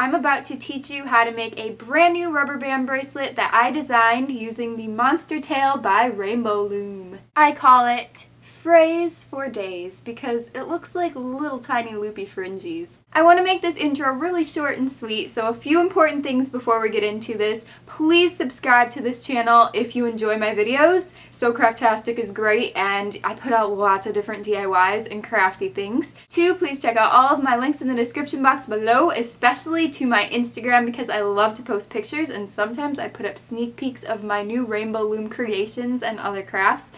I'm about to teach you how to make a brand new rubber band bracelet that I designed using the Monster Tail by Rainbow Loom. I call it Frays for Days because it looks like little tiny loopy fringes. I want to make this intro really short and sweet, so a few important things before we get into this. Please subscribe to this channel if you enjoy my videos. SoCraftastic is great and I put out lots of different DIYs and crafty things. 2, please check out all of my links in the description box below, especially to my Instagram because I love to post pictures and sometimes I put up sneak peeks of my new Rainbow Loom creations and other crafts.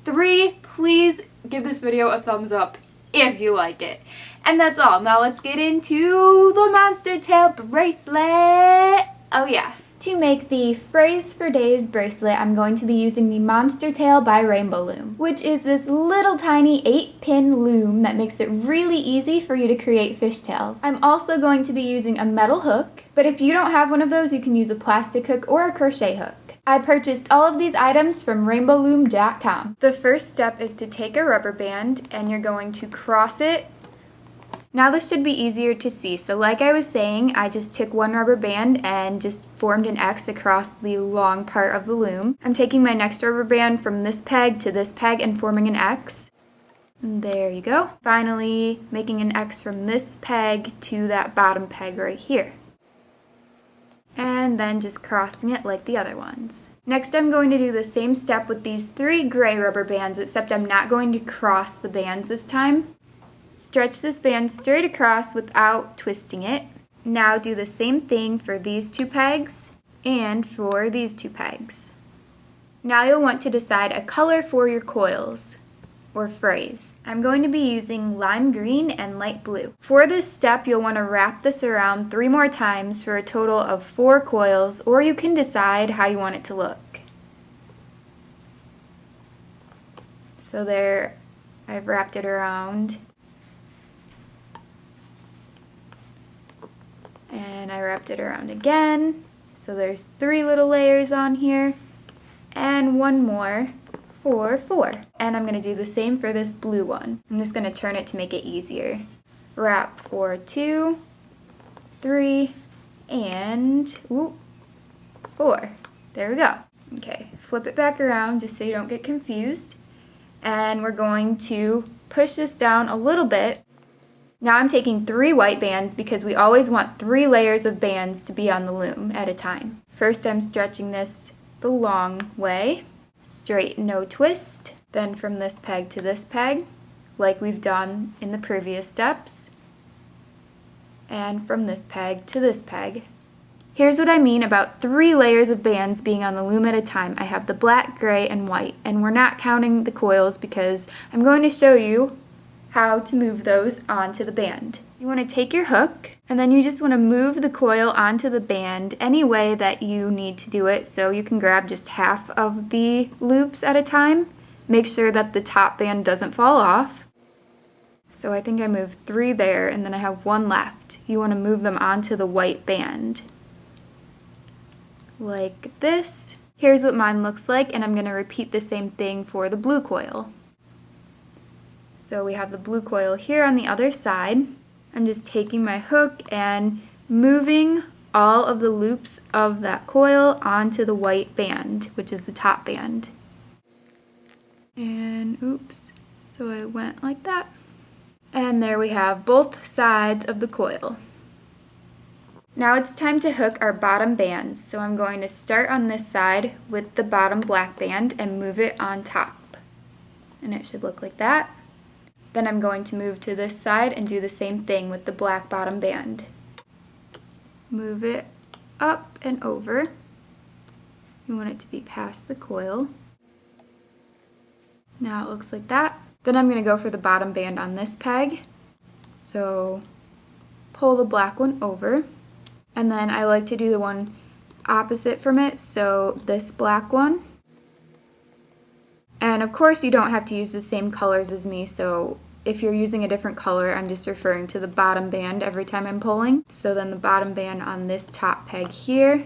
3, please give this video a thumbs up if you like it. And that's all. Now let's get into the Monster Tail bracelet. Oh yeah. To make the Frays for Days bracelet, I'm going to be using the Monster Tail by Rainbow Loom, which is this little tiny 8-pin loom that makes it really easy for you to create fishtails. I'm also going to be using a metal hook, but if you don't have one of those, you can use a plastic hook or a crochet hook. I purchased all of these items from rainbowloom.com. The first step is to take a rubber band and you're going to cross it. Now this should be easier to see. So like I was saying, I just took one rubber band and just formed an X across the long part of the loom. I'm taking my next rubber band from this peg to this peg and forming an X. And there you go. Finally, making an X from this peg to that bottom peg right here. And then just crossing it like the other ones. Next I'm going to do the same step with these 3 gray rubber bands, except I'm not going to cross the bands this time. Stretch this band straight across without twisting it. Now do the same thing for these 2 pegs and for these 2 pegs. Now you'll want to decide a color for your coils, or frays. I'm going to be using lime green and light blue. For this step, you'll want to wrap this around 3 more times for a total of 4 coils, or you can decide how you want it to look. So there, I've wrapped it around. And I wrapped it around again. So there's 3 little layers on here, and 1 more. 4. And I'm going to do the same for this blue one. I'm just going to turn it to make it easier. Wrap for 2, 3, and 4. There we go. Okay, flip it back around just so you don't get confused. And we're going to push this down a little bit. Now I'm taking 3 white bands because we always want 3 layers of bands to be on the loom at a time. First I'm stretching this the long way. Straight, no twist. Then from this peg to this peg, like we've done in the previous steps. And from this peg to this peg. Here's what I mean about 3 layers of bands being on the loom at a time. I have the black, gray, and white, and we're not counting the coils because I'm going to show you how to move those onto the band. You want to take your hook, and then you just want to move the coil onto the band any way that you need to do it. So you can grab just half of the loops at a time. Make sure that the top band doesn't fall off. So I think I moved 3 there, and then I have 1 left. You want to move them onto the white band. Like this. Here's what mine looks like, and I'm going to repeat the same thing for the blue coil. So we have the blue coil here on the other side. I'm just taking my hook and moving all of the loops of that coil onto the white band, which is the top band. And oops, so I went like that. And there we have both sides of the coil. Now it's time to hook our bottom bands. So I'm going to start on this side with the bottom black band and move it on top. And it should look like that. Then I'm going to move to this side and do the same thing with the black bottom band. Move it up and over. You want it to be past the coil. Now it looks like that. Then I'm going to go for the bottom band on this peg. So pull the black one over. And then I like to do the one opposite from it, so this black one. And of course you don't have to use the same colors as me, so if you're using a different color, I'm just referring to the bottom band every time I'm pulling. So then the bottom band on this top peg here,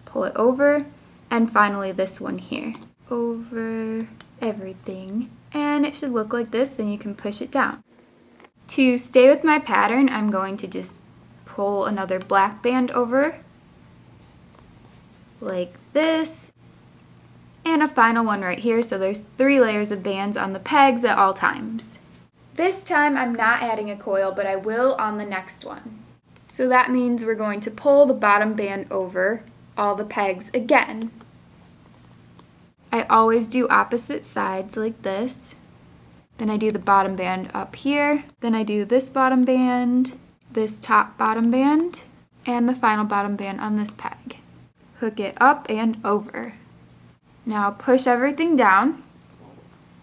pull it over, and finally this one here. Over everything. And it should look like this, then you can push it down. To stay with my pattern, I'm going to just pull another black band over, like this, and a final one right here, so there's 3 layers of bands on the pegs at all times. This time I'm not adding a coil, but I will on the next one. So that means we're going to pull the bottom band over all the pegs again. I always do opposite sides like this. Then I do the bottom band up here. Then I do this bottom band, this top bottom band, and the final bottom band on this peg. Hook it up and over. Now push everything down.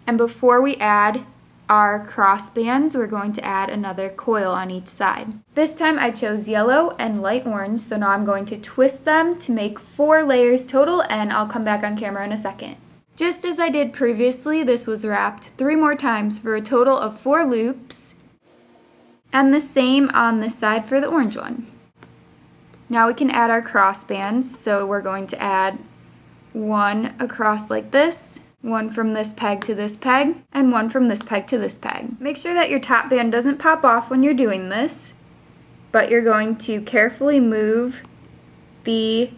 And before we add our cross bands, we're going to add another coil on each side. This time I chose yellow and light orange, so now I'm going to twist them to make 4 layers total, and I'll come back on camera in a second. Just as I did previously, this was wrapped 3 more times for a total of 4 loops, and the same on this side for the orange one. Now we can add our cross bands, so we're going to add 1 across like this, 1 from this peg to this peg, and 1 from this peg to this peg. Make sure that your top band doesn't pop off when you're doing this, but you're going to carefully move the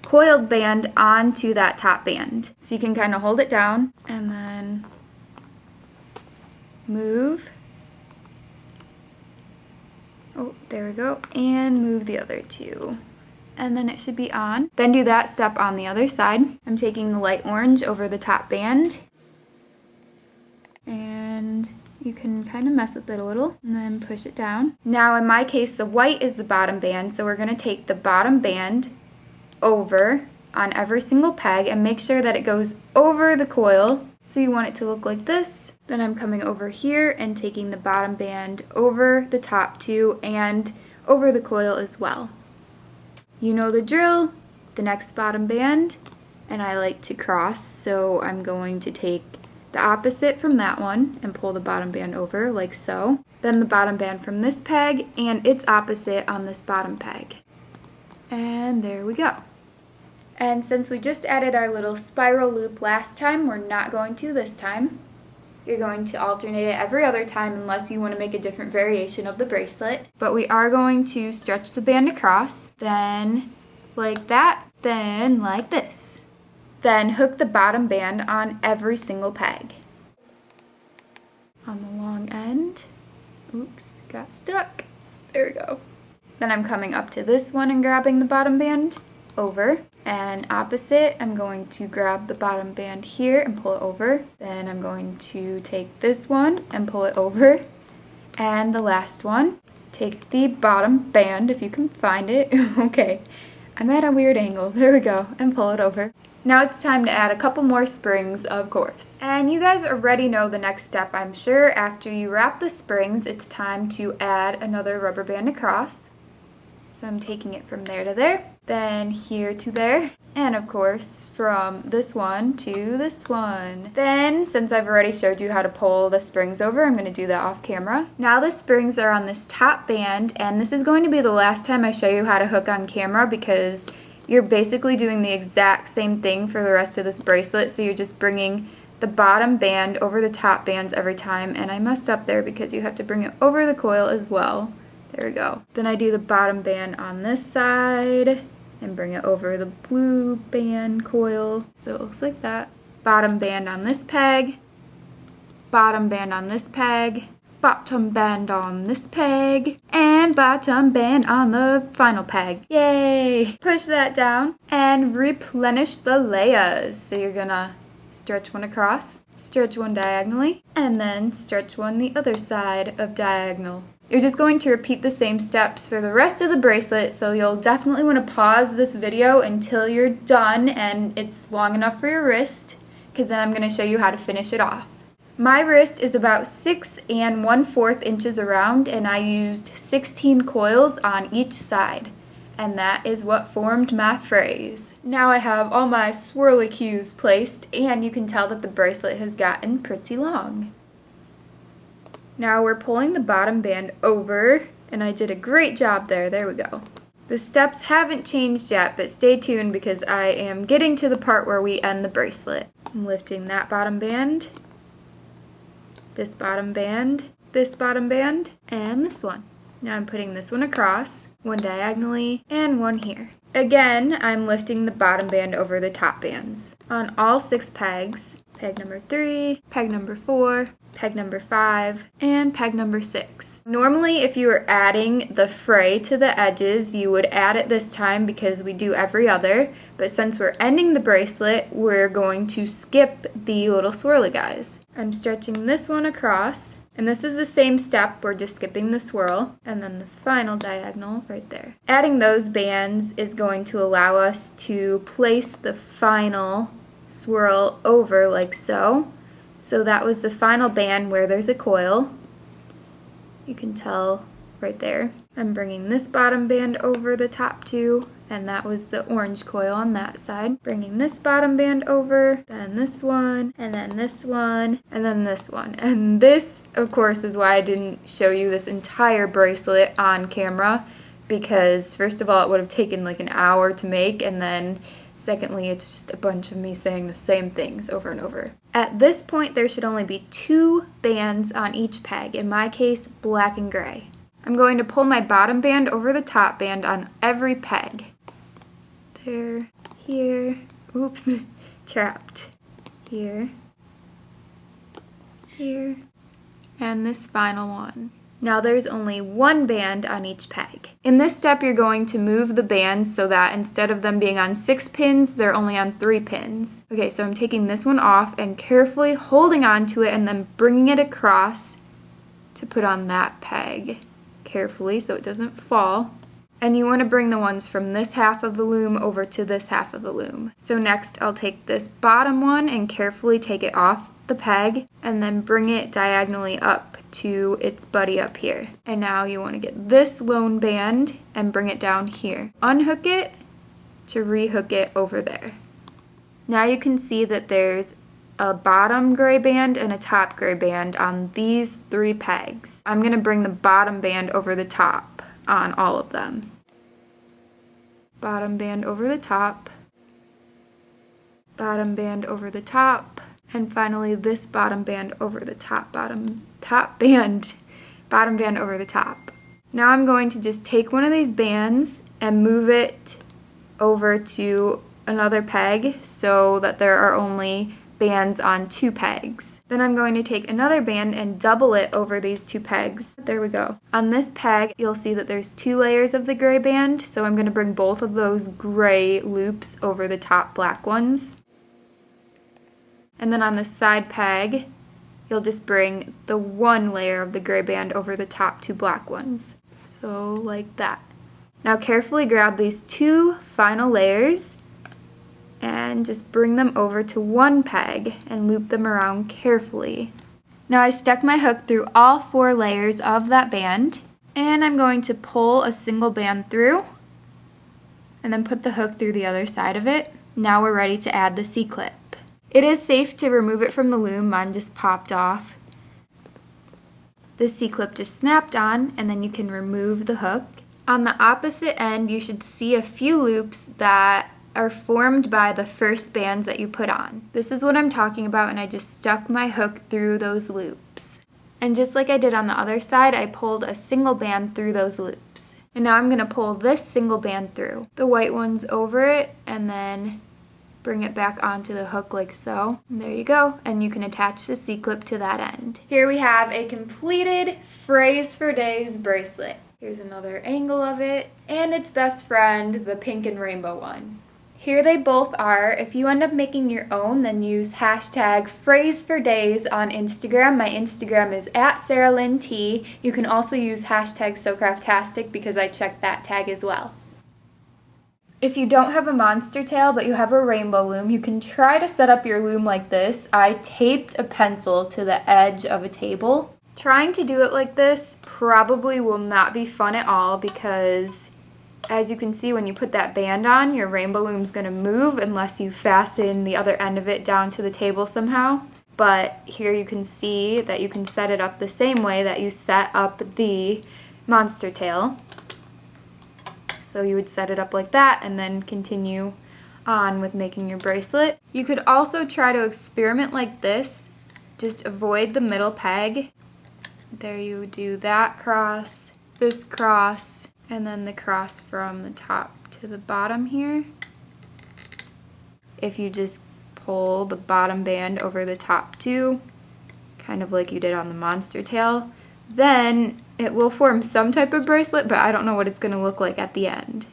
coiled band onto that top band. So you can kind of hold it down and then move. Oh, there we go. And move the other 2. And then it should be on. Then do that step on the other side. I'm taking the light orange over the top band. And you can kind of mess with it a little and then push it down. Now in my case, the white is the bottom band, so we're going to take the bottom band over on every single peg and make sure that it goes over the coil. So you want it to look like this. Then I'm coming over here and taking the bottom band over the top 2 and over the coil as well. You know the drill, the next bottom band, and I like to cross, so I'm going to take the opposite from that one and pull the bottom band over like so. Then the bottom band from this peg and its opposite on this bottom peg. And there we go. And since we just added our little spiral loop last time, we're not going to this time. You're going to alternate it every other time unless you want to make a different variation of the bracelet. But we are going to stretch the band across, then like that, then like this. Then hook the bottom band on every single peg. On the long end. Oops, got stuck. There we go. Then I'm coming up to this one and grabbing the bottom band over. And opposite, I'm going to grab the bottom band here and pull it over. Then I'm going to take this one and pull it over. And the last one, take the bottom band, if you can find it. Okay, I'm at a weird angle. There we go, and pull it over. Now it's time to add a couple more springs, of course. And you guys already know the next step, I'm sure. After you wrap the springs, it's time to add another rubber band across. So I'm taking it from there to there, then here to there, and of course from this one to this one. Then, since I've already showed you how to pull the springs over, I'm going to do that off camera. Now the springs are on this top band, and this is going to be the last time I show you how to hook on camera because you're basically doing the exact same thing for the rest of this bracelet, so you're just bringing the bottom band over the top bands every time, and I messed up there because you have to bring it over the coil as well. There we go. Then I do the bottom band on this side and bring it over the blue band coil. So it looks like that. Bottom band on this peg, bottom band on this peg, bottom band on this peg, and bottom band on the final peg. Yay! Push that down and replenish the layers. So you're gonna stretch one across, stretch one diagonally, and then stretch one the other side of diagonal. You're just going to repeat the same steps for the rest of the bracelet, so you'll definitely want to pause this video until you're done and it's long enough for your wrist, because then I'm going to show you how to finish it off. My wrist is about 6 1/4 inches around, and I used 16 coils on each side, and that is what formed my Frays. Now I have all my swirly cues placed, and you can tell that the bracelet has gotten pretty long. Now we're pulling the bottom band over, and I did a great job there. There we go. The steps haven't changed yet, but stay tuned because I am getting to the part where we end the bracelet. I'm lifting that bottom band, this bottom band, this bottom band, and this one. Now I'm putting this one across, one diagonally, and one here. Again, I'm lifting the bottom band over the top bands. On all 6 pegs, peg number 3, peg number 4, peg number 5, and peg number 6. Normally, if you were adding the fray to the edges, you would add it this time because we do every other, but since we're ending the bracelet, we're going to skip the little swirly guys. I'm stretching this one across, and this is the same step, we're just skipping the swirl, and then the final diagonal right there. Adding those bands is going to allow us to place the final swirl over like so. So that was the final band where there's a coil. You can tell right there. I'm bringing this bottom band over the top two, and that was the orange coil on that side. Bringing this bottom band over, then this one, and then this one, and then this one. And this, of course, is why I didn't show you this entire bracelet on camera, because first of all, it would have taken like an hour to make, and then secondly, it's just a bunch of me saying the same things over and over. At this point, there should only be 2 bands on each peg, in my case, black and gray. I'm going to pull my bottom band over the top band on every peg. There, here, oops, trapped. Here, here, and this final one. Now there's only 1 band on each peg. In this step, you're going to move the bands so that instead of them being on 6 pins, they're only on 3 pins. Okay, so I'm taking this one off and carefully holding on to it and then bringing it across to put on that peg. Carefully so it doesn't fall. And you want to bring the ones from this half of the loom over to this half of the loom. So next I'll take this bottom one and carefully take it off the peg and then bring it diagonally up to its buddy up here. And now you want to get this lone band and bring it down here. Unhook it to rehook it over there. Now you can see that there's a bottom gray band and a top gray band on these 3 pegs. I'm going to bring the bottom band over the top on all of them. Bottom band over the top, bottom band over the top, and finally this bottom band over the top, bottom band over the top. Now I'm going to just take one of these bands and move it over to another peg so that there are only bands on 2 pegs. Then I'm going to take another band and double it over these 2 pegs. There we go. On this peg, you'll see that there's 2 layers of the gray band, so I'm going to bring both of those gray loops over the top black ones. And then on the side peg, you'll just bring the 1 layer of the gray band over the top 2 black ones. So like that. Now carefully grab these 2 final layers and just bring them over to 1 peg and loop them around carefully. Now I stuck my hook through all 4 layers of that band, and I'm going to pull a single band through and then put the hook through the other side of it. Now we're ready to add the C-clip. It is safe to remove it from the loom, mine just popped off. The C-clip just snapped on, and then you can remove the hook. On the opposite end, you should see a few loops that are formed by the first bands that you put on. This is what I'm talking about, and I just stuck my hook through those loops. And just like I did on the other side, I pulled a single band through those loops. And now I'm going to pull this single band through. The white one's over it, and then bring it back onto the hook like so. And there you go, and you can attach the C-clip to that end. Here we have a completed Frays for Days bracelet. Here's another angle of it, and its best friend, the pink and rainbow one. Here they both are. If you end up making your own, then use hashtag #FraysForDays on Instagram. My Instagram is @SarahLynnT. You can also use hashtag SoCraftastic because I checked that tag as well. If you don't have a monster tail but you have a rainbow loom, you can try to set up your loom like this. I taped a pencil to the edge of a table. Trying to do it like this probably will not be fun at all because as you can see, when you put that band on, your rainbow loom's going to move unless you fasten the other end of it down to the table somehow. But here you can see that you can set it up the same way that you set up the monster tail. So you would set it up like that and then continue on with making your bracelet. You could also try to experiment like this. Just avoid the middle peg. There you do that cross this cross and then the cross from the top to the bottom here. If you just pull the bottom band over the top too, kind of like you did on the monster tail, then it will form some type of bracelet, but I don't know what it's going to look like at the end.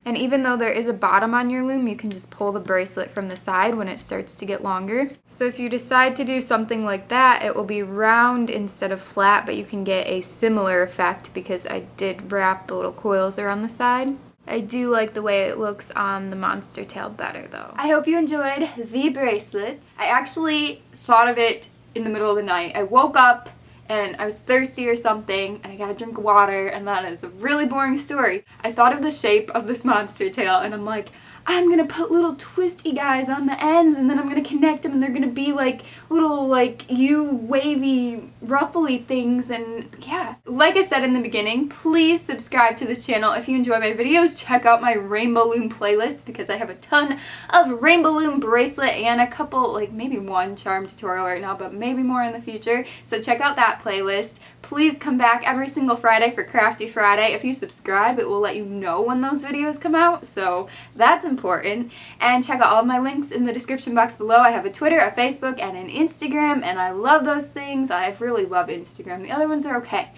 And even though there is a bottom on your loom, you can just pull the bracelet from the side when it starts to get longer. So if you decide to do something like that, it will be round instead of flat, but you can get a similar effect because I did wrap the little coils around the side. I do like the way it looks on the monster tail better though. I hope you enjoyed the bracelets. I actually thought of it in the middle of the night. I woke up and I was thirsty or something, and I got a drink of water, and that is a really boring story. I thought of the shape of this monster tail, and I'm like, I'm gonna put little twisty guys on the ends, and then I'm gonna connect them, and they're gonna be like little like wavy ruffly things. And yeah, like I said in the beginning, please subscribe to this channel if you enjoy my videos. Check out my Rainbow Loom playlist because I have a ton of Rainbow Loom bracelet and a couple, like maybe one charm tutorial right now, but maybe more in the future. So check out that playlist. Please come back every single Friday for Crafty Friday. If you subscribe, it will let you know when those videos come out, so that's important. And check out all of my links in the description box below. I have a Twitter, a Facebook, and an Instagram, and I love those things. I really love Instagram. The other ones are okay.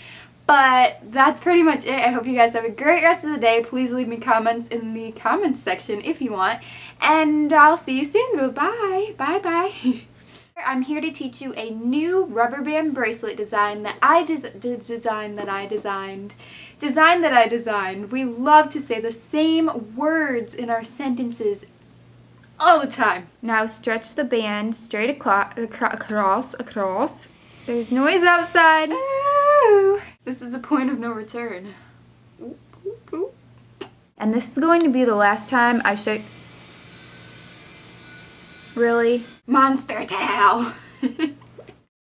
But that's pretty much it. I hope you guys have a great rest of the day. Please leave me comments in the comments section if you want. And I'll see you soon. Bye-bye. Bye-bye. I'm here to teach you a new rubber band bracelet design that I designed. We love to say the same words in our sentences all the time. Now stretch the band straight across. There's noise outside. Oh, this is a point of no return. And this is going to be the last time I show. Really? Monster tail!